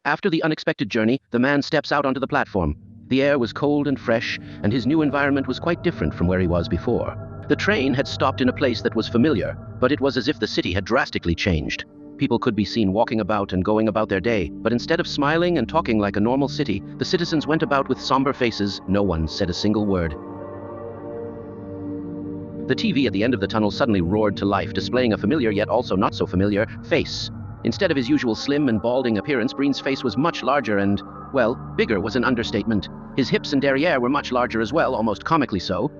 After the unexpected journey, the man steps out onto the platform. The air was cold and fresh, and his new environment was quite different from where he was before. The train had stopped in a place that was familiar, but it was as if the city had drastically changed. People could be seen walking about and going about their day, but instead of smiling and talking like a normal city, the citizens went about with somber faces. No one said a single word. The TV at the end of the tunnel suddenly roared to life, displaying a familiar yet also not so familiar face. Instead of his usual slim and balding appearance, Breen's face was much larger and, well, bigger was an understatement. His hips and derriere were much larger as well, almost comically so.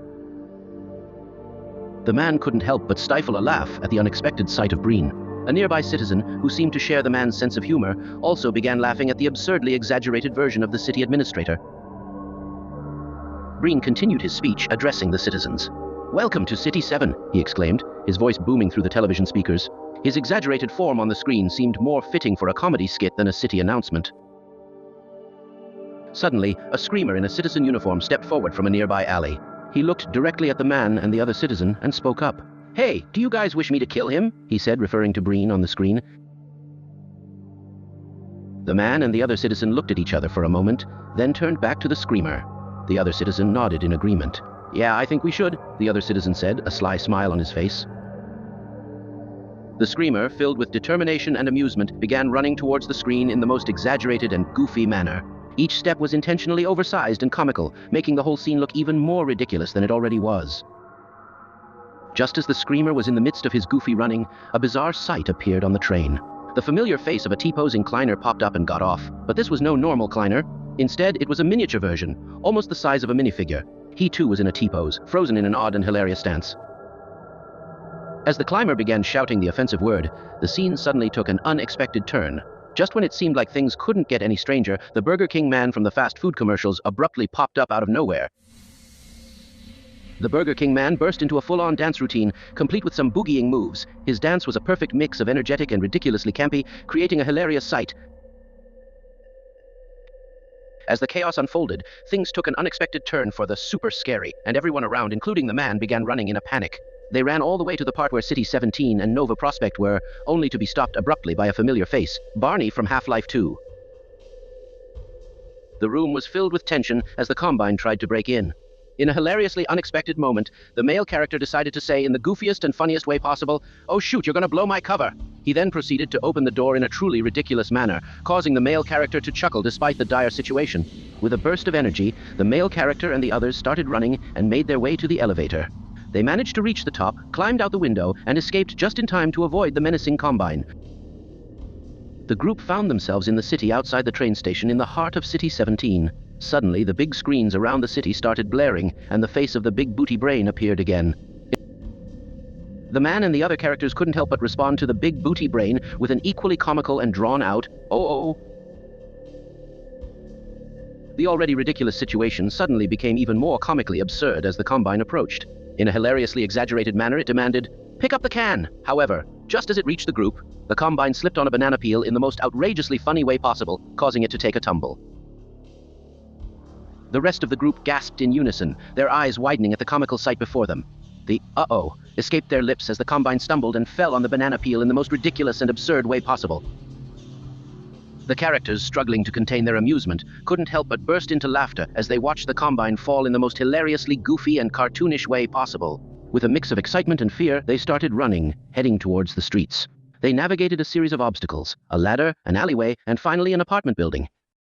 The man couldn't help but stifle a laugh at the unexpected sight of Breen. A nearby citizen, who seemed to share the man's sense of humor, also began laughing at the absurdly exaggerated version of the city administrator. Breen continued his speech, addressing the citizens. "Welcome to City 7, he exclaimed, his voice booming through the television speakers. His exaggerated form on the screen seemed more fitting for a comedy skit than a city announcement. Suddenly, a screamer in a citizen uniform stepped forward from a nearby alley. He looked directly at the man and the other citizen and spoke up. "Hey, do you guys wish me to kill him?" he said, referring to Breen on the screen. The man and the other citizen looked at each other for a moment, then turned back to the screamer. The other citizen nodded in agreement. "Yeah, I think we should," the other citizen said, a sly smile on his face. The screamer, filled with determination and amusement, began running towards the screen in the most exaggerated and goofy manner. Each step was intentionally oversized and comical, making the whole scene look even more ridiculous than it already was. Just as the screamer was in the midst of his goofy running, a bizarre sight appeared on the train. The familiar face of a T-posing cleaner popped up and got off, but this was no normal cleaner. Instead, it was a miniature version, almost the size of a minifigure. He too was in a T-pose, frozen in an odd and hilarious stance. As the climber began shouting the offensive word, the scene suddenly took an unexpected turn. Just when it seemed like things couldn't get any stranger, the Burger King man from the fast food commercials abruptly popped up out of nowhere. The Burger King man burst into a full-on dance routine, complete with some boogieing moves. His dance was a perfect mix of energetic and ridiculously campy, creating a hilarious sight. As the chaos unfolded, things took an unexpected turn for the super scary, and everyone around, including the man, began running in a panic. They ran all the way to the part where City 17 and Nova Prospect were, only to be stopped abruptly by a familiar face, Barney from Half-Life 2. The room was filled with tension as the Combine tried to break in. In a hilariously unexpected moment, the male character decided to say in the goofiest and funniest way possible, "Oh shoot, you're gonna blow my cover." He then proceeded to open the door in a truly ridiculous manner, causing the male character to chuckle despite the dire situation. With a burst of energy, the male character and the others started running and made their way to the elevator. They managed to reach the top, climbed out the window, and escaped just in time to avoid the menacing Combine. The group found themselves in the city outside the train station in the heart of City 17. Suddenly, the big screens around the city started blaring, and the face of the big booty brain appeared again. The man and the other characters couldn't help but respond to the big booty brain with an equally comical and drawn-out, "Oh." The already ridiculous situation suddenly became even more comically absurd as the Combine approached. In a hilariously exaggerated manner, it demanded, "Pick up the can!" However, just as it reached the group, the Combine slipped on a banana peel in the most outrageously funny way possible, causing it to take a tumble. The rest of the group gasped in unison, their eyes widening at the comical sight before them. The "uh-oh" escaped their lips as the Combine stumbled and fell on the banana peel in the most ridiculous and absurd way possible. The characters, struggling to contain their amusement, couldn't help but burst into laughter as they watched the Combine fall in the most hilariously goofy and cartoonish way possible. With a mix of excitement and fear, they started running, heading towards the streets. They navigated a series of obstacles, a ladder, an alleyway, and finally an apartment building.